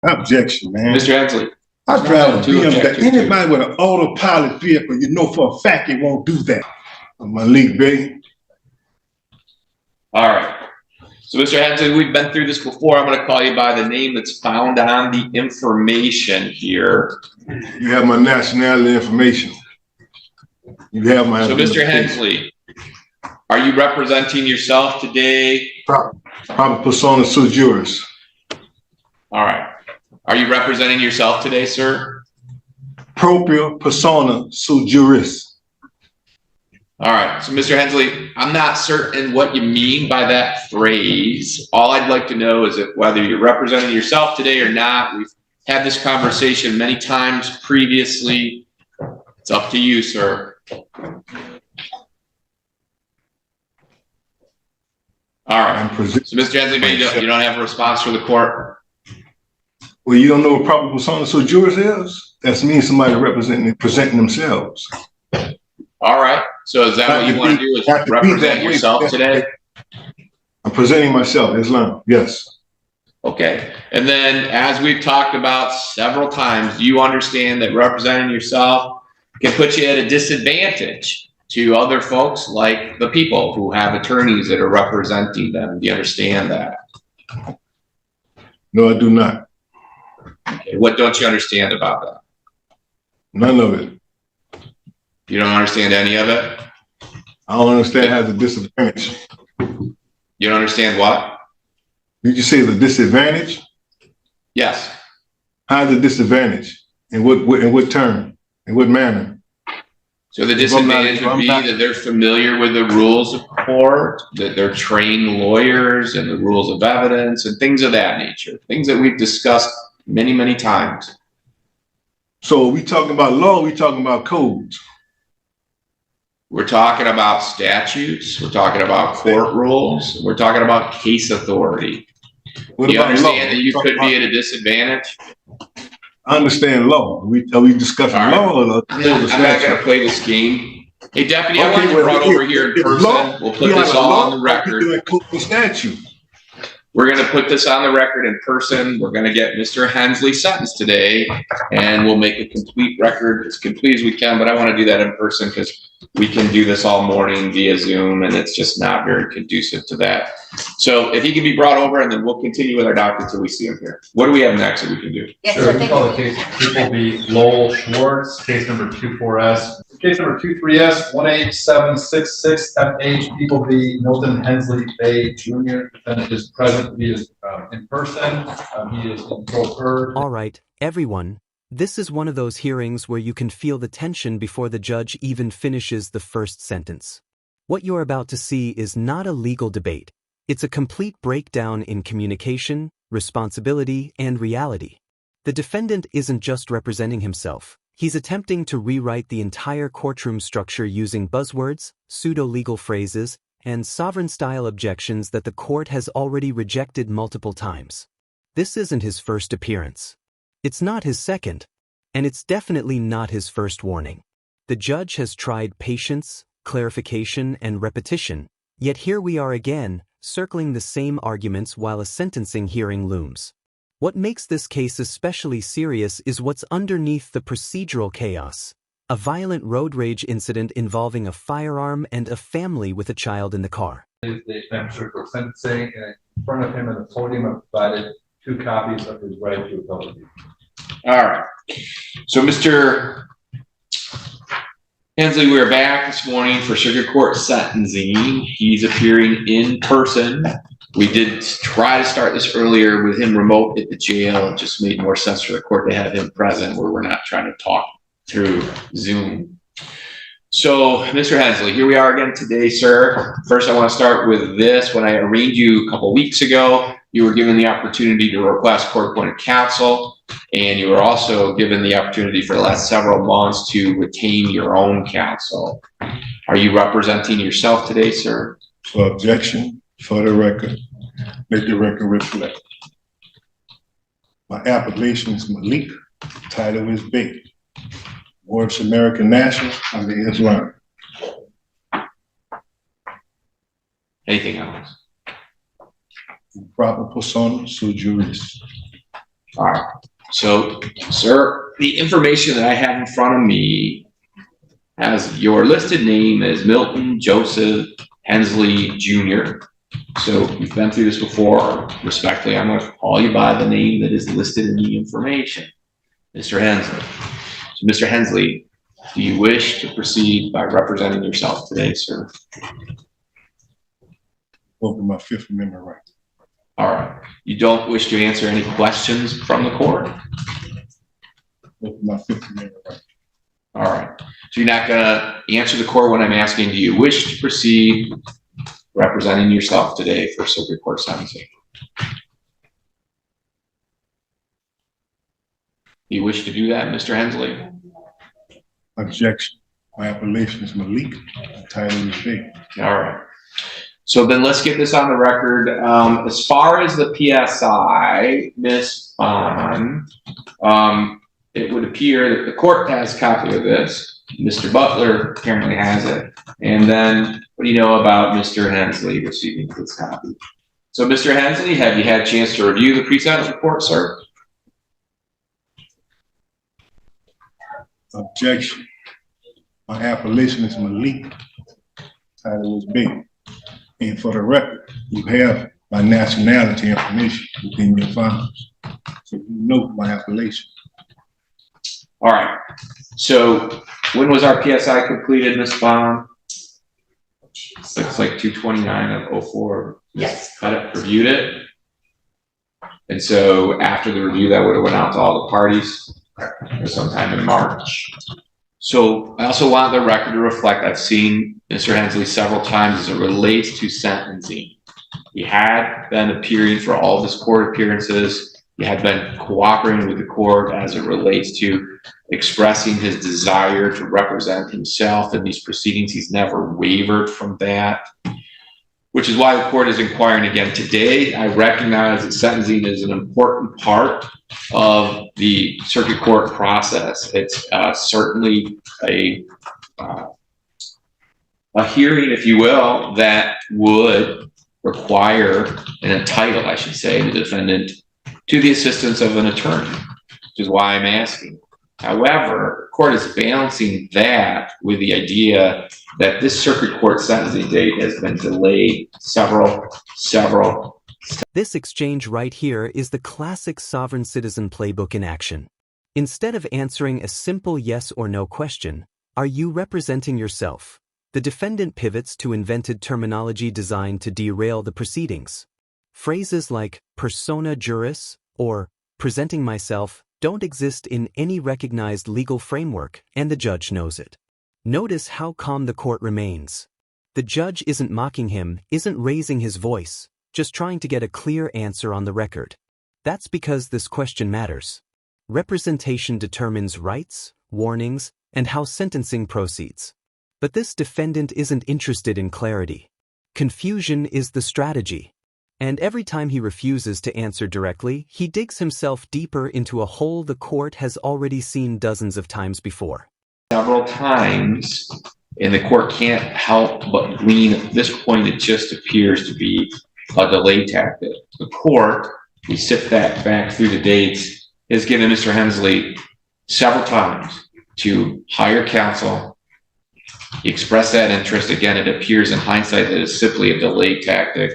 Objection, man. Mr. Hensley. I drive a BMW. Anybody with an autopilot vehicle, you know for a fact it won't do that. Malik Bey. All right. So, Mr. Hensley, we've been through this before. I'm going to call you by the name that's found on the information here. You have my nationality information. You have my. So, Mr. Hensley, are you representing yourself today? Proper persona sui juris. All right. Are you representing yourself today, sir? Propria persona sui juris. All right. So, Mr. Hensley, I'm not certain what you mean by that phrase. All I'd like to know is that whether you're representing yourself today or not. We've had this conversation many times previously. It's up to you, sir. All right. So, Mr. Hensley, you don't have a response for the court? Well, you don't know what proper persona sui juris is? That means somebody presenting themselves. All right. So is that what you want to do, is represent yourself today? I'm presenting myself, Islam, yes. Okay. And then, as we've talked about several times, do you understand that representing yourself can put you at a disadvantage to other folks like the people who have attorneys that are representing them? Do you understand that? No, I do not. Okay. What don't you understand about that? None of it. You don't understand any of it? I don't understand it has a disadvantage. You don't understand what? Did you say the disadvantage? Yes. How's the disadvantage? In what term? In what manner? So the disadvantage would be that they're familiar with the rules of court, that they're trained lawyers and the rules of evidence and things of that nature, things that we've discussed many, many times. So are we talking about law, or are we talking about codes? We're talking about statutes. We're talking about court rules. We're talking about case authority. Do you understand that you could be at a disadvantage? I understand law. Are we discussing law? Or I'm not going to play this game. Hey, Deputy, I want you brought over here in person. We'll put this all on the record. We're going to put this on the record in person. We're going to get Mr. Hensley sentenced today, and we'll make a complete record, as complete as we can. But I want to do that in person because we can do this all morning via Zoom, and it's just not very conducive to that. So if he can be brought over, and then we'll continue with our doctor until we see him here. What do we have next that we can do? Yes, sure. We call the case People v. Lowell Schwartz, case number 24S. Case number 23S 18766 FH. People v. Milton Hensley Bay Jr. Defendant is present. He is in person. He is in pro. All right, everyone. This is one of those hearings where you can feel the tension before the judge even finishes the first sentence. What you're about to see is not a legal debate. It's a complete breakdown in communication, responsibility, and reality. The defendant isn't just representing himself. He's attempting to rewrite the entire courtroom structure using buzzwords, pseudo-legal phrases, and sovereign-style objections that the court has already rejected multiple times. This isn't his first appearance. It's not his second, and it's definitely not his first warning. The judge has tried patience, clarification, and repetition, yet here we are again, circling the same arguments while a sentencing hearing looms. What makes this case especially serious is what's underneath the procedural chaos. A violent road rage incident involving a firearm and a family with a child in the car. The administrator for sentencing, and in front of him at the podium, I've provided 2 copies of his right to appellate. All right. So, Mr. Hensley, we are back this morning for Circuit Court sentencing. He's appearing in person. We did try to start this earlier with him remote at the jail. It just made more sense for the court to have him present where we're not trying to talk through Zoom. So, Mr. Hensley, here we are again today, sir. First, I want to start with this. When I arraigned you a couple weeks ago, you were given the opportunity to request court-appointed counsel, and you were also given the opportunity for the last several months to retain your own counsel. Are you representing yourself today, sir? For objection, for the record, make the record reflect. My appellation is Malik, title is Bey. Works American National under Islam. Anything else? Proper persona sui juris. All right. So, sir, the information that I have in front of me has your listed name as Milton Joseph Hensley Jr. So we've been through this before. Respectfully, I'm going to call you by the name that is listed in the information, Mr. Hensley. So, Mr. Hensley, do you wish to proceed by representing yourself today, sir? Over my Fifth Amendment right. All right. You don't wish to answer any questions from the court? Over my Fifth Amendment right. All right. So you're not going to answer the court when I'm asking, do you wish to proceed representing yourself today for circuit court sentencing? You wish to do that, Mr. Hensley? Objection. My appellation is Malik. The title is big. All right. So then let's get this on the record. As far as the PSI, Ms. Bond, it would appear that the court has a copy of this. Mr. Butler apparently has it. And then what do you know about Mr. Hensley receiving this copy? So Mr. Hensley, have you had a chance to review the pre-sentence report, sir? Objection. My appellation is Malik. Title is big. And for the record, you have my nationality information within your files. So you know my appellation. All right. So when was our PSI completed, Ms. Bond? Looks like 2/29 of 04. Yes. Got it, reviewed it. And so after the review, that would have went out to all the parties sometime in March. So I also want the record to reflect, I've seen Mr. Hensley several times as it relates to sentencing. He had been appearing for all of his court appearances. He had been cooperating with the court as it relates to expressing his desire to represent himself in these proceedings. He's never wavered from that, which is why the court is inquiring again today. I recognize that sentencing is an important part of the circuit court process. It's certainly a hearing, if you will, that would require and entitle, I should say, the defendant to the assistance of an attorney, which is why I'm asking. However, the court is balancing that with the idea that this circuit court sentencing date has been delayed several. This exchange right here is the classic sovereign citizen playbook in action. Instead of answering a simple yes or no question, are you representing yourself? The defendant pivots to invented terminology designed to derail the proceedings. Phrases like persona juris or presenting myself don't exist in any recognized legal framework, and the judge knows it. Notice how calm the court remains. The judge isn't mocking him, isn't raising his voice, just trying to get a clear answer on the record. That's because this question matters. Representation determines rights, warnings, and how sentencing proceeds. But this defendant isn't interested in clarity. Confusion is the strategy. And every time he refuses to answer directly, he digs himself deeper into a hole the court has already seen dozens of times before. Several times, and the court can't help but glean at this point, it just appears to be a delay tactic. The court, we sift that back through the dates, has given Mr. Hensley several times to hire counsel. He expressed that interest. Again, it appears in hindsight that it's simply a delay tactic.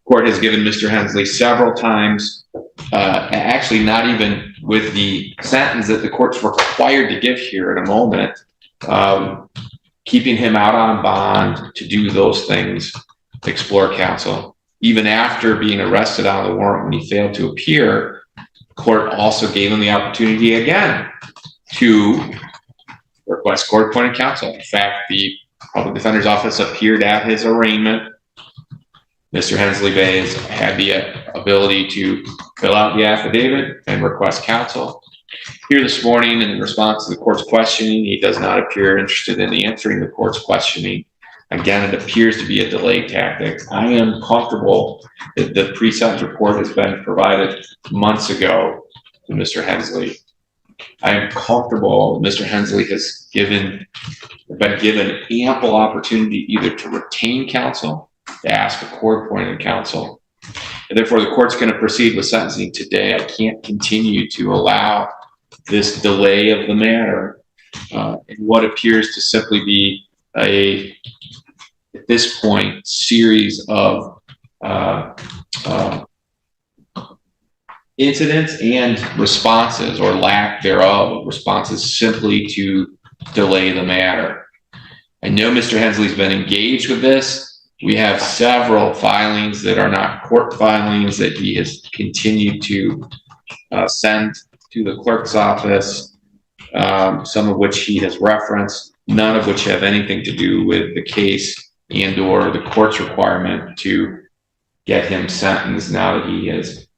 Court has given Mr. Hensley several times, actually not even with the sentence that the court's required to give here in a moment, keeping him out on bond to do those things, explore counsel. Even after being arrested on the warrant when he failed to appear, the court also gave him the opportunity again to request court-appointed counsel. In fact, the public defender's office appeared at his arraignment. Mr. Hensley Bays had the ability to fill out the affidavit and request counsel. Here this morning, in response to the court's questioning, he does not appear interested in answering the court's questioning. Again, it appears to be a delay tactic. I am comfortable that the pre-sentence report has been provided months ago to Mr. Hensley. I am comfortable Mr. Hensley has been given ample opportunity either to retain counsel, to ask for court-appointed counsel, and therefore the court's going to proceed with sentencing today. I can't continue to allow this delay of the matter in what appears to simply be at this point, series of incidents and responses, or lack thereof of responses, simply to delay the matter. I know Mr. Hensley's been engaged with this. We have several filings that are not court filings that he has continued to send to the clerk's office, some of which he has referenced, none of which have anything to do with the case and or the court's requirement to get him sentenced now that he has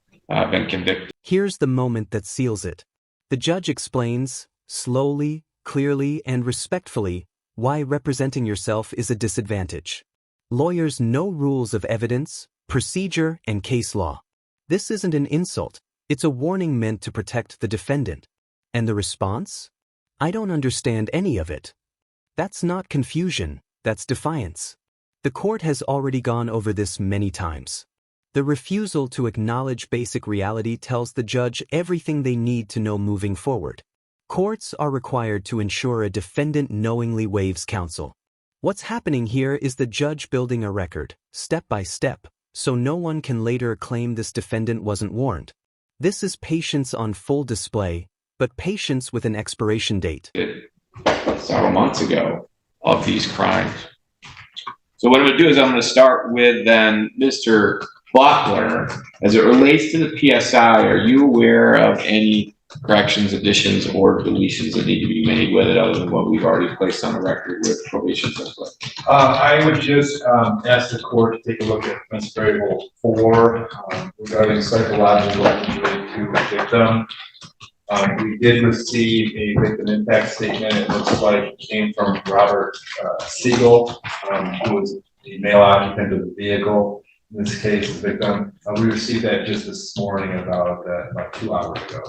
been convicted. Here's the moment that seals it. The judge explains, slowly, clearly, and respectfully, why representing yourself is a disadvantage. Lawyers know rules of evidence, procedure, and case law. This isn't an insult. It's a warning meant to protect the defendant. And the response? I don't understand any of it. That's not confusion, that's defiance. The court has already gone over this many times. The refusal to acknowledge basic reality tells the judge everything they need to know moving forward. Courts are required to ensure a defendant knowingly waives counsel. What's happening here is the judge building a record, step by step, so no one can later claim this defendant wasn't warned. This is patience on full display, but patience with an expiration date. Several months ago of these crimes. So what I'm going to do is I'm going to start with then Mr. Butler. As it relates to the PSI, are you aware of any corrections, additions, or deletions that need to be made with it other than what we've already placed on the record with probation? I would just ask the court to take a look at offense variable 4 regarding psychological injury to the victim. We did receive a victim impact statement. It looks like it came from Robert Siegel, who was the male occupant of the vehicle. In this case, the victim. We received that just this morning, about 2 hours ago.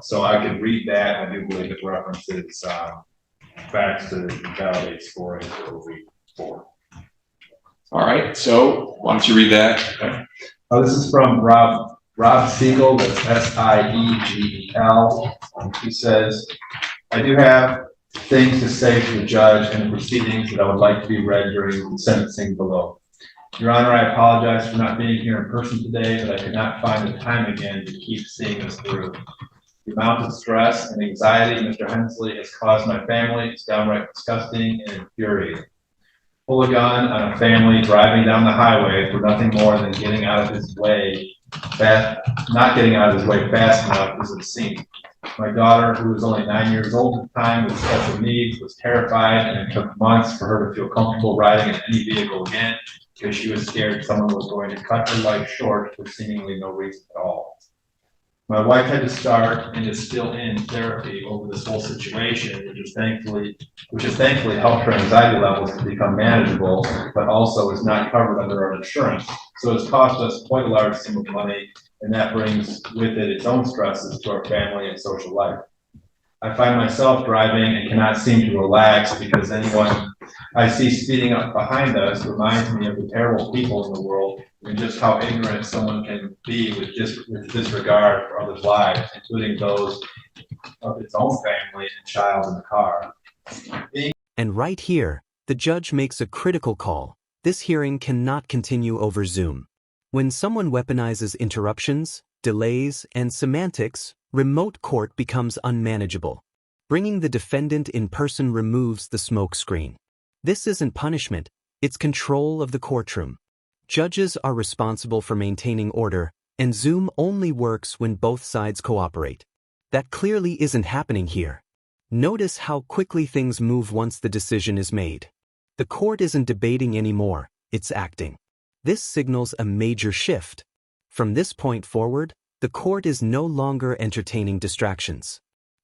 So I could read that. I do believe it references facts to validate scoring for week 4. All right. So why don't you read that? Okay. This is from Rob Siegel, that's S-I-E-G-E-L. He says, I do have things to say to the judge and the proceedings that I would like to be read during the sentencing below. Your Honor, I apologize for not being here in person today, but I could not find the time again to keep seeing this through. The amount of stress and anxiety Mr. Hensley has caused my family is downright disgusting and infuriating. Pull a gun on a family driving down the highway for nothing more than getting out of his way not getting out of his way fast enough is obscene. My daughter, who was only 9 years old at the time with special needs, was terrified, and it took months for her to feel comfortable riding in any vehicle again because she was scared someone was going to cut her life short for seemingly no reason at all. My wife had to start and is still in therapy over this whole situation, which has thankfully helped her anxiety levels to become manageable, but also is not covered under our insurance. So it's cost us quite a large sum of money, and that brings with it its own stresses to our family and social life. I find myself driving and cannot seem to relax because anyone I see speeding up behind us reminds me of the terrible people in the world and just how ignorant someone can be with disregard for others' lives, including those of its own family and child in the car. And right here, the judge makes a critical call. This hearing cannot continue over Zoom. When someone weaponizes interruptions, delays, and semantics, remote court becomes unmanageable. Bringing the defendant in person removes the smoke screen. This isn't punishment, it's control of the courtroom. Judges are responsible for maintaining order, and Zoom only works when both sides cooperate. That clearly isn't happening here. Notice how quickly things move once the decision is made. The court isn't debating anymore, it's acting. This signals a major shift. From this point forward, the court is no longer entertaining distractions.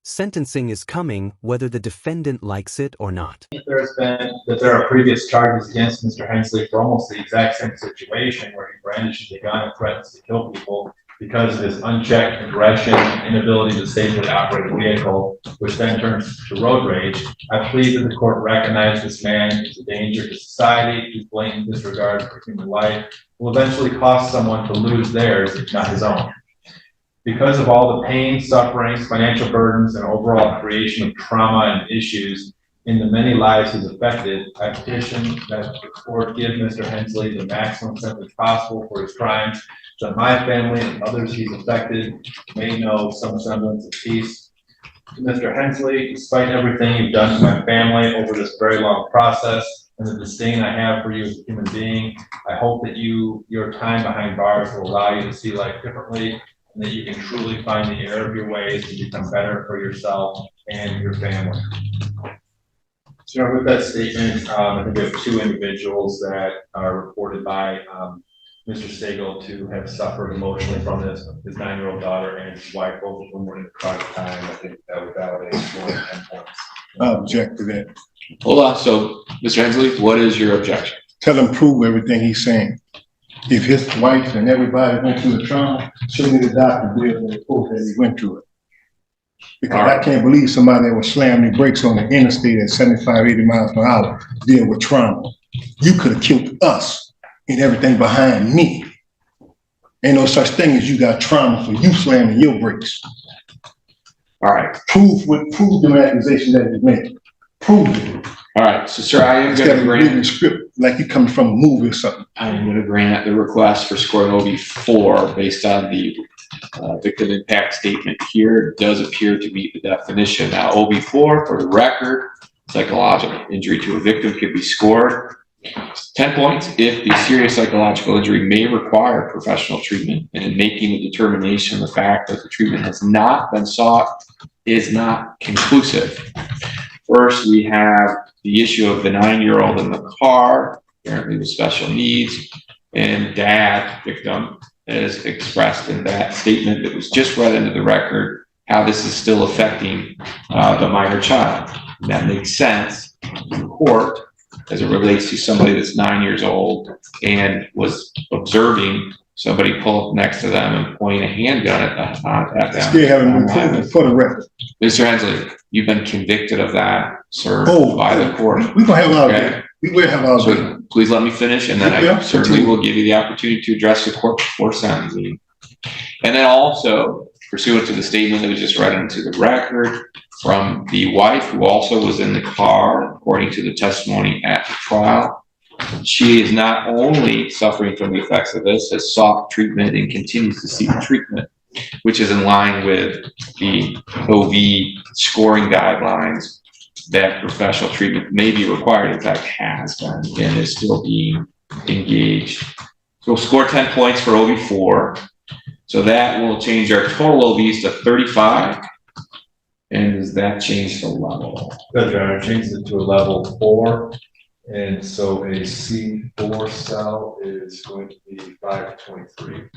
Sentencing is coming whether the defendant likes it or not. There are previous charges against Mr. Hensley for almost the exact same situation where he brandishes a gun and threatens to kill people because of his unchecked aggression and inability to safely operate a vehicle, which then turns to road rage. I plead that the court recognize this man as a danger to society, whose blatant disregard for human life will eventually cause someone to lose theirs, if not his own. Because of all the pain, sufferings, financial burdens, and overall creation of trauma and issues in the many lives he's affected, I petition that the court give Mr. Hensley the maximum sentence possible for his crimes, so that my family and others he's affected may know some semblance of peace. To Mr. Hensley, despite everything you've done to my family over this very long process and the disdain I have for you as a human being, I hope that your time behind bars will allow you to see life differently, and that you can truly find the error of your ways and become better for yourself and your family. So with that statement, I think we have two individuals that are reported by Mr. Stagel to have suffered emotionally from this, his 9-year-old daughter and his wife, both of them were in the crowd time. I think that would validate more than 10 points. I object to that. Hold on. So, Mr. Hensley, what is your objection? Tell him prove everything he's saying. If his wife and everybody went through the trauma, show me the doctor bill and report that he went through it. Because I can't believe somebody that was slamming the brakes on the interstate at 75, 80 miles per hour deal with trauma. You could have killed us and everything behind me. Ain't no such thing as you got trauma for you slamming your brakes. All right. Prove the accusation that you made. Prove it. All right. So, sir, I am going to grant the script like you coming from a movie or something. I am going to grant the request for scoring OB4 based on the victim impact statement here. It does appear to meet the definition. Now, OB4, for the record, psychological injury to a victim could be scored 10 points if the serious psychological injury may require professional treatment, and in making the determination the fact that the treatment has not been sought is not conclusive. First, we have the issue of the 9-year-old in the car, apparently with special needs, and dad, victim, has expressed in that statement that was just read into the record how this is still affecting the minor child. And that makes sense in court as it relates to somebody that's 9 years old and was observing somebody pull up next to them and point a handgun at them. Still haven't been proven for the record. Mr. Hensley, you've been convicted of that, sir, by the court. We're gonna have our day. We will have our day. So please let me finish, and then I certainly will give you the opportunity to address the court before sentencing. And then also, pursuant to the statement that was just read into the record from the wife, who also was in the car, according to the testimony at the trial, she is not only suffering from the effects of this, has sought treatment and continues to seek treatment, which is in line with the OV scoring guidelines that professional treatment may be required, in fact has been, and is still being engaged. So we'll score 10 points for OV4. So that will change our total OVs to 35. And does that change the level? Good, Your Honor, changes it to a level 4. And so a C4 cell is going to be 523.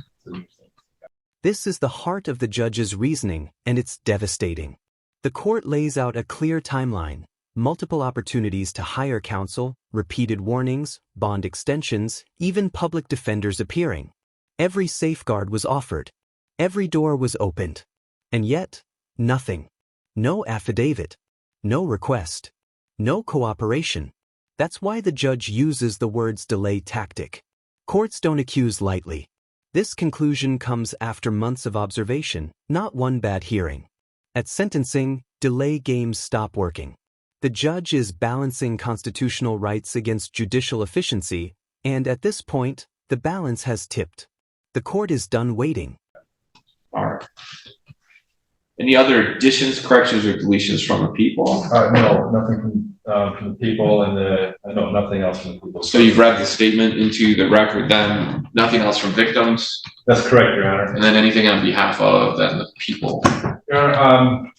This is the heart of the judge's reasoning, and it's devastating. The court lays out a clear timeline, multiple opportunities to hire counsel, repeated warnings, bond extensions, even public defenders appearing. Every safeguard was offered. Every door was opened. And yet, nothing. No affidavit. No request. No cooperation. That's why the judge uses the words delay tactic. Courts don't accuse lightly. This conclusion comes after months of observation, not one bad hearing. At sentencing, delay games stop working. The judge is balancing constitutional rights against judicial efficiency, and at this point, the balance has tipped. The court is done waiting. All right. Any other additions, corrections, or deletions from the people? No, nothing from the people, and no, nothing else from the people. So you've read the statement into the record, then nothing else from victims? That's correct, Your Honor. And then anything on behalf of then the people? Your Honor,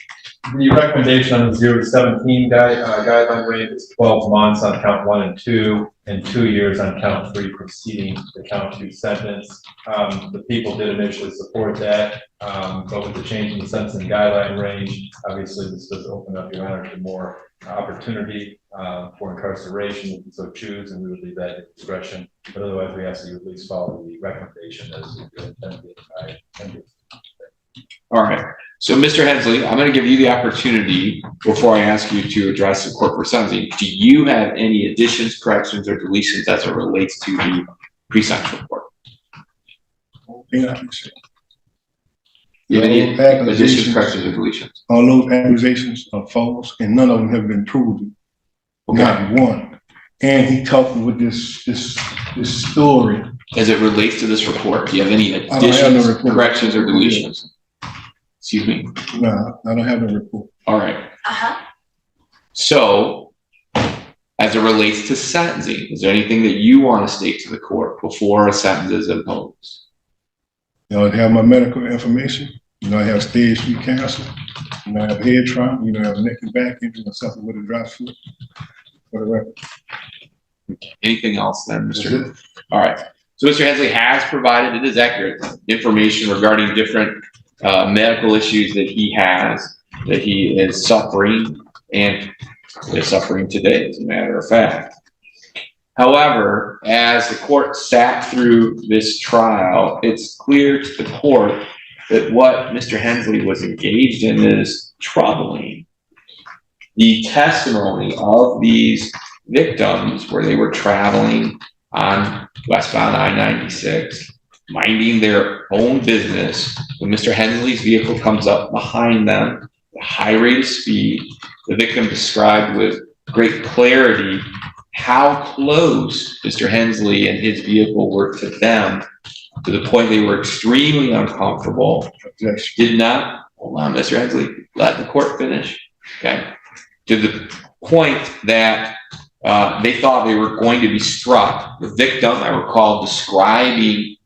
the recommendation on the 0 to 17 guideline range is 12 months on count 1 and 2, and 2 years on count 3 preceding the count 2 sentence. The people did initially support that, but with the change in the sentencing guideline range, obviously this does open up, Your Honor, to more opportunity for incarceration if you so choose, and we would leave that at discretion. But otherwise, we ask that you at least follow the recommendation as intended by Henry. All right. So, Mr. Hensley, I'm going to give you the opportunity before I ask you to address the court for sentencing. Do you have any additions, corrections, or deletions as it relates to the pre-sentence report? thing I can say. You have any Accusations. additions, corrections, or deletions? All those accusations are false, and none of them have been proven. Okay. Not one. And he talking with this story. As it relates to this report, do you have any don't have additions, no report. corrections, or deletions? Excuse me. No, I don't have no report. All right. So, as it relates to sentencing, is there anything that you want to state to the court before a sentence is imposed? You know, I have my medical information. You know, I have stage 3 cancer. You know, I have head trauma. You know, I have a neck and back injury or something with a dry foot. For the record. Anything else then, Mr. That's it. All right. So Mr. Hensley has provided, it is accurate, information regarding different medical issues that he has, that he is suffering and is suffering today, as a matter of fact. However, as the court sat through this trial, it's clear to the court that what Mr. Hensley was engaged in is troubling. The testimony of these victims, where they were traveling on westbound I-96, minding their own business, when Mr. Hensley's vehicle comes up behind them, at a high rate of speed, the victim described with great clarity how close Mr. Hensley and his vehicle were to them, to the point they were extremely uncomfortable. Did not, hold on, Mr. Hensley, let the court finish, okay? To the point that they thought they were going to be struck. The victim, I recall, describing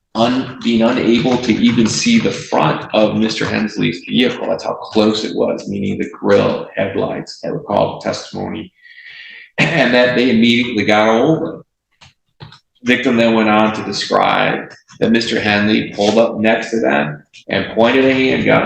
being unable to even see the front of Mr. Hensley's vehicle. That's how close it was, meaning the grill, headlights. I recall the testimony. And that they immediately got over. Victim then went on to describe that Mr. Hensley pulled up next to them and pointed a handgun